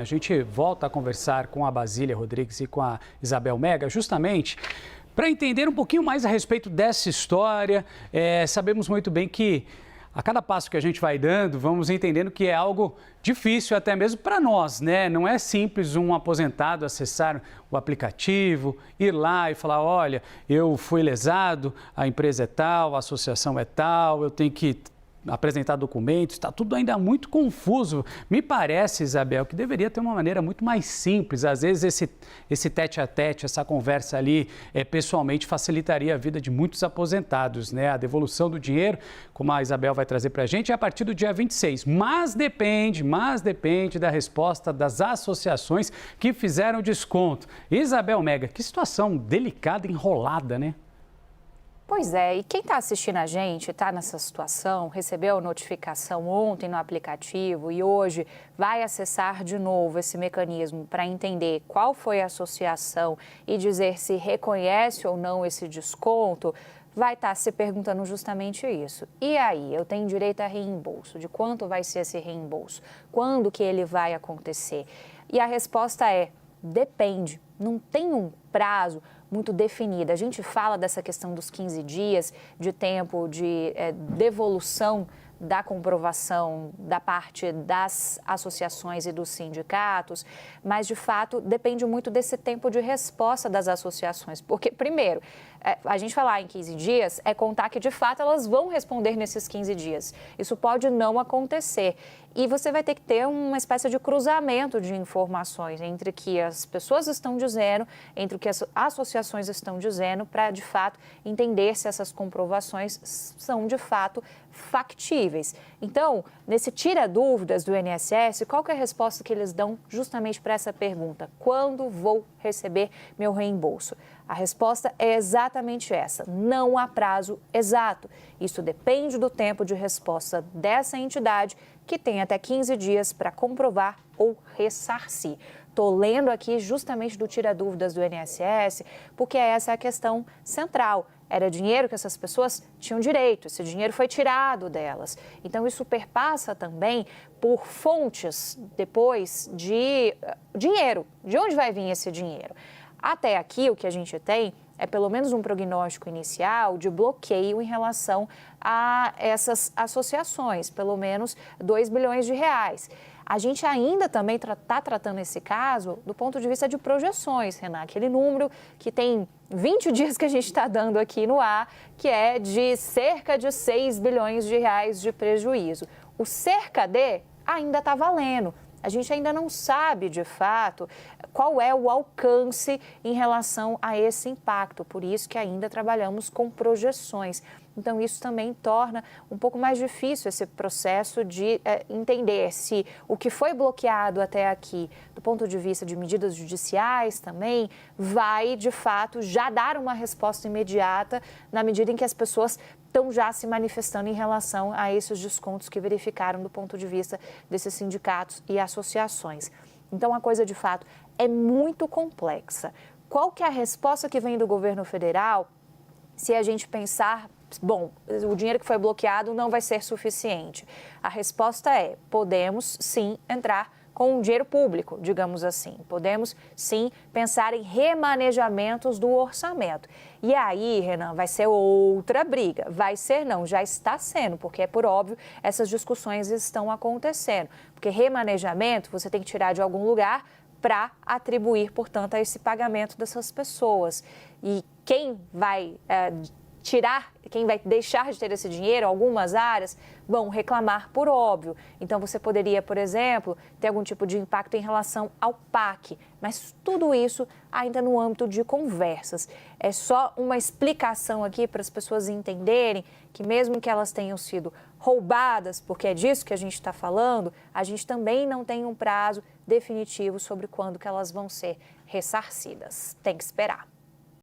A gente volta a conversar com a Basília Rodrigues e com a Isabel Mega, justamente para entender um pouquinho mais a respeito dessa história. Sabemos muito bem que a cada passo que a gente vai dando, vamos entendendo que é algo difícil até mesmo para nós, né? Não é simples um aposentado acessar o aplicativo, ir lá e falar, olha, eu fui lesado, a empresa é tal, a associação é tal, eu tenho que apresentar documentos, está tudo ainda muito confuso. Me parece, Isabel, que deveria ter uma maneira muito mais simples. Às vezes esse tete-a-tete, essa conversa ali pessoalmente facilitaria a vida de muitos aposentados, né? A devolução do dinheiro, como a Isabel vai trazer para a gente, é a partir do dia 26. Mas depende da resposta das associações que fizeram desconto. Isabel Mega, que situação delicada, enrolada, né? Pois é, e quem está assistindo a gente, está nessa situação, recebeu notificação ontem no aplicativo e hoje vai acessar de novo esse mecanismo para entender qual foi a associação e dizer se reconhece ou não esse desconto, vai estar se perguntando justamente isso. E aí, eu tenho direito a reembolso? De quanto vai ser esse reembolso? Quando que ele vai acontecer? E a resposta é, depende, não tem um prazo muito definida. A gente fala dessa questão dos 15 dias de tempo de devolução da comprovação da parte das associações e dos sindicatos, mas, de fato, depende muito desse tempo de resposta das associações. Porque, primeiro, a gente falar em 15 dias é contar que, de fato, elas vão responder nesses 15 dias. Isso pode não acontecer. E você vai ter que ter uma espécie de cruzamento de informações entre o que as pessoas estão dizendo, entre o que as associações estão dizendo, para, de fato, entender se essas comprovações são, de fato, factíveis. Então, nesse tira dúvidas do INSS, qual que é a resposta que eles dão justamente para essa pergunta? Quando vou receber meu reembolso? A resposta é exatamente essa, não há prazo exato. Isso depende do tempo de resposta dessa entidade, que tem até 15 dias para comprovar ou ressarcir. Estou lendo aqui justamente do tira dúvidas do INSS, porque essa é a questão central. Era dinheiro que essas pessoas tinham direito, esse dinheiro foi tirado delas. Então, isso perpassa também por fontes, depois, de dinheiro. De onde vai vir esse dinheiro? Até aqui, o que a gente tem é pelo menos um prognóstico inicial de bloqueio em relação a essas associações, pelo menos 2 bilhões de reais. A gente ainda também está tratando esse caso do ponto de vista de projeções, Renan, aquele número que tem 20 dias que a gente está dando aqui no ar, que é de cerca de 6 bilhões de reais de prejuízo. O cerca de ainda está valendo. A gente ainda não sabe, de fato, qual é o alcance em relação a esse impacto, por isso que ainda trabalhamos com projeções. Então, isso também torna um pouco mais difícil esse processo de entender se o que foi bloqueado até aqui, do ponto de vista de medidas judiciais também, vai, de fato, já dar uma resposta imediata na medida em que as pessoas estão já se manifestando em relação a esses descontos que verificaram do ponto de vista desses sindicatos e associações. Então, a coisa, de fato, é muito complexa. Qual que é a resposta que vem do governo federal se a gente pensar, bom, o dinheiro que foi bloqueado não vai ser suficiente? A resposta é, podemos sim entrar com dinheiro público, digamos assim. Podemos, sim, pensar em remanejamentos do orçamento. E aí, Renan, vai ser outra briga. Vai ser não, já está sendo, porque é por óbvio, essas discussões estão acontecendo. Porque remanejamento você tem que tirar de algum lugar para atribuir, portanto, a esse pagamento dessas pessoas. E quem vai quem vai deixar de ter esse dinheiro, algumas áreas vão reclamar por óbvio. Então, você poderia, por exemplo, ter algum tipo de impacto em relação ao PAC, mas tudo isso ainda no âmbito de conversas. É só uma explicação aqui para as pessoas entenderem que mesmo que elas tenham sido roubadas, porque é disso que a gente está falando, a gente também não tem um prazo definitivo sobre quando que elas vão ser ressarcidas. Tem que esperar.